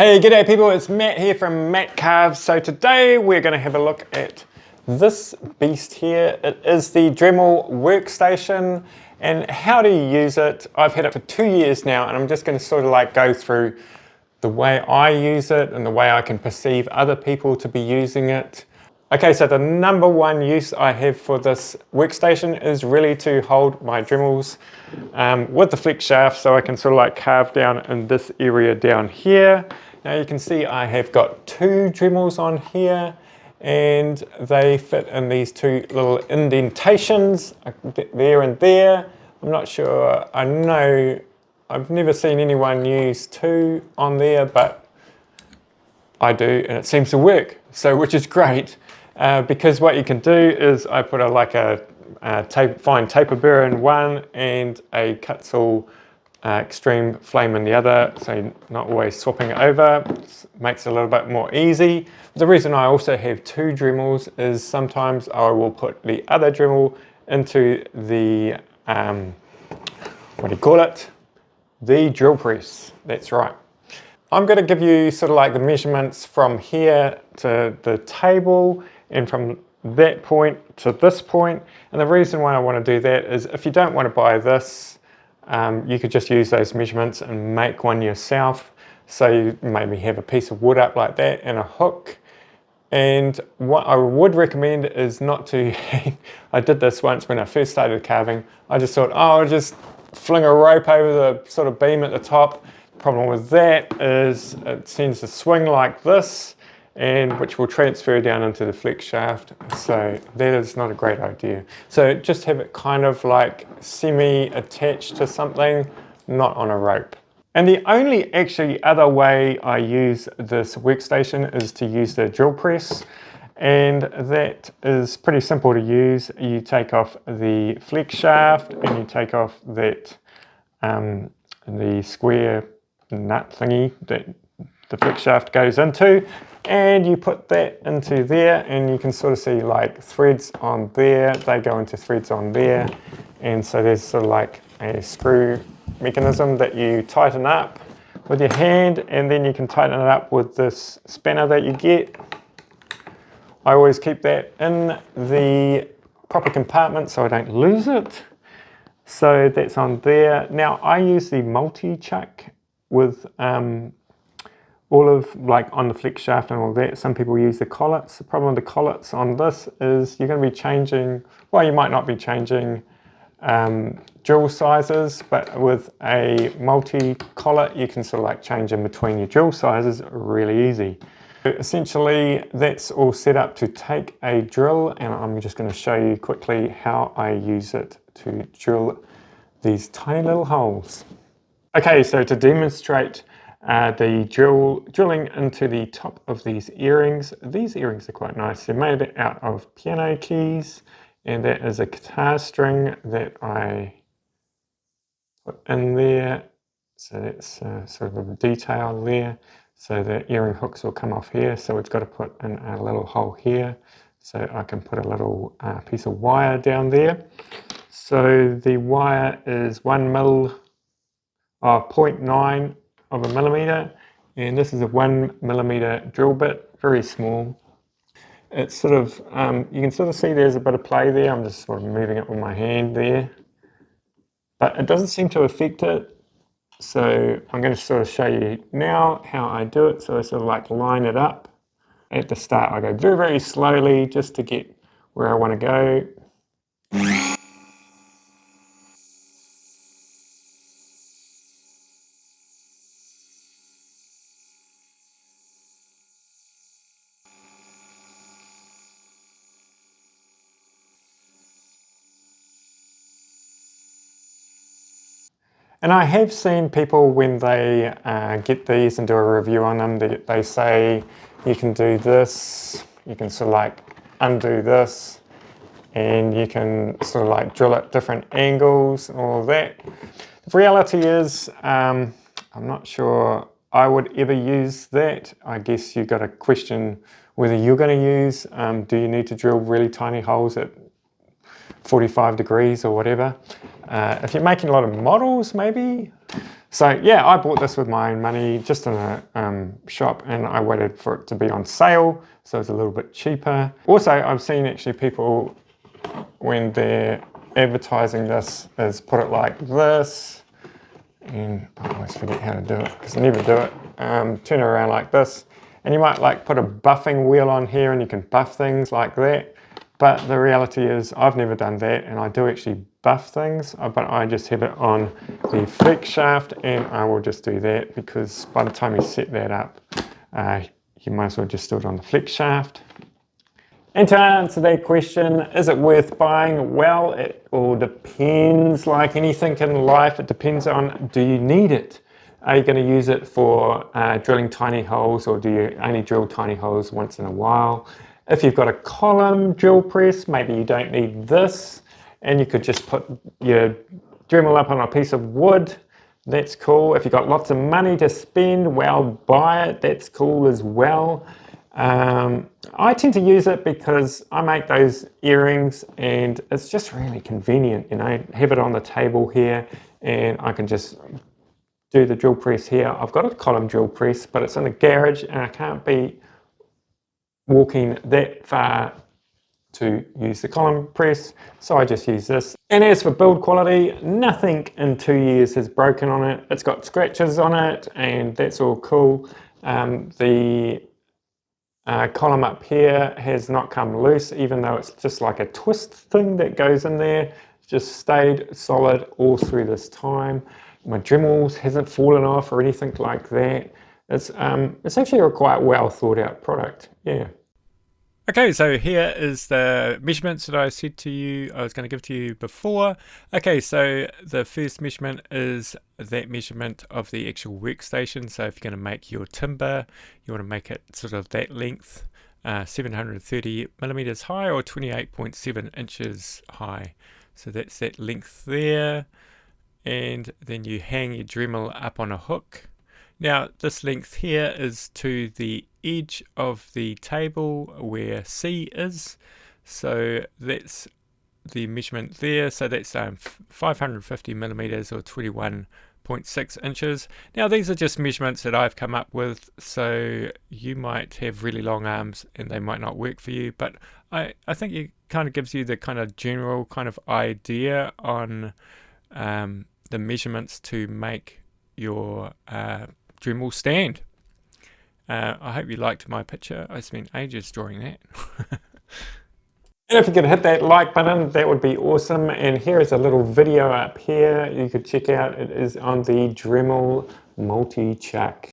Hey, g'day people, it's Matt here from Matt Carves. So today we're going to have a look at this beast here. It is the Dremel Workstation, and how to use it. I've had it for 2 years now, and I'm just going to sort of like go through the way I use it and the way I can perceive other people to be using it. Okay, so the number one use I have for this workstation is really to hold my Dremels with the flex shaft, so I can sort of like carve down in this area down here. Now you can see I have got 2 Dremels on here, and they fit in these 2 little indentations there and there. I'm not sure, I know I've never seen anyone use 2 on there, but I do, and it seems to work, so which is great. Because what you can do is I put a fine taper burr in one and a Cutzel extreme flame in the other, so you're not always swapping it over. It makes it a little bit more easy. The reason I also have 2 Dremels is sometimes I will put the other Dremel into the, the drill press. That's right. I'm going to give you sort of like the measurements from here to the table and from that point to this point. And the reason why I want to do that is if you don't want to buy this, you could just use those measurements and make one yourself. So you maybe have a piece of wood up like that and a hook. And what I would recommend is not to, I did this once when I first started carving. I just thought, oh, I'll just fling a rope over the sort of beam at the top. Problem with that is it tends to swing like this, and which will transfer down into the flex shaft, so that is not a great idea. So just have it kind of like semi-attached to something, not on a rope. And the only actually other way I use this workstation is to use the drill press, and that is pretty simple to use. You take off the flex shaft and you take off that the square nut thingy that the flex shaft goes into, and you put that into there, and you can sort of see like threads on there, they go into threads on there, and so there's sort of like a screw mechanism that you tighten up with your hand, and then you can tighten it up with this spanner that you get. I always keep that in the proper compartment so I don't lose it. So that's on there. Now I use the multi-chuck with all of like on the flex shaft and all that. Some people use the collets. The problem with the collets on this is you're going to be changing, well, you might not be changing drill sizes, but with a multi-collet you can sort of like change in between your drill sizes really easy. Essentially that's all set up to take a drill, and I'm just going to show you quickly how I use it to drill these tiny little holes. Okay, so to demonstrate the drilling into the top of these earrings are quite nice. They're made out of piano keys, and that is a guitar string that I put in there. So that's sort of a detail there. So the earring hooks will come off here, so we've got to put in a little hole here so I can put a little piece of wire down there. So the wire is 1 mil, 0.9 of a millimeter, and this is a 1 millimeter drill bit, very small. It's sort of, you can sort of see there's a bit of play there. I'm just sort of moving it with my hand there, but it doesn't seem to affect it. So I'm going to sort of show you now how I do it. So I sort of like line it up. At the start I go very, very slowly just to get where I want to go. And I have seen people when they get these and do a review on them, they say you can do this, you can sort of like undo this, and you can sort of like drill at different angles and all of that. The reality is, I'm not sure I would ever use that. I guess you've got to question whether you're going to use, do you need to drill really tiny holes at 45 degrees or whatever. If you're making a lot of models, maybe So yeah, I bought this with my own money just in a shop, and I waited for it to be on sale, so it's a little bit cheaper. Also, I've seen actually people, when they're advertising this, is put it like this, and I always forget how to do it because I never do it. Turn it around like this, and you might like put a buffing wheel on here and you can buff things like that. But the reality is I've never done that, and I do actually buff things, but I just have it on the flex shaft, and I will just do that because by the time you set that up, you might as well just do it on the flex shaft. And to answer that question, is it worth buying? Well, it all depends. Like anything in life, it depends on, do you need it? Are you going to use it for drilling tiny holes, or do you only drill tiny holes once in a while? If you've got a column drill press, maybe you don't need this, and you could just put your Dremel up on a piece of wood. That's cool. If you've got lots of money to spend, well, buy it. That's cool as well. I tend to use it because I make those earrings, and it's just really convenient, you know. Have it on the table here, and I can just do the drill press here. I've got a column drill press, but it's in a garage, and I can't be walking that far to use the column press, so I just use this. And as for build quality, nothing in 2 years has broken on it. It's got scratches on it, and that's all cool. The column up here has not come loose, even though it's just like a twist thing that goes in there. It's just stayed solid all through this time. My Dremels hasn't fallen off or anything like that. It's actually a quite well thought out product, yeah. Okay, so here is the measurements that I said to you I was going to give to you before. Okay, so the first measurement is that measurement of the actual workstation. So if you're going to make your timber, you want to make it sort of that length, 730 millimeters high or 28.7 inches high. So that's that length there. And then you hang your Dremel up on a hook. Now this length here is to the edge of the table where C is, so that's the measurement there. So that's 550 millimeters or 21.6 inches. Now these are just measurements that I've come up with, so you might have really long arms and they might not work for you, but I think it kind of gives you the kind of general kind of idea on the measurements to make your Dremel stand. I hope you liked my picture. I spent ages drawing that. And if you could hit that like button, that would be awesome. And here is a little video up here you could check out. It is on the Dremel multi-chuck.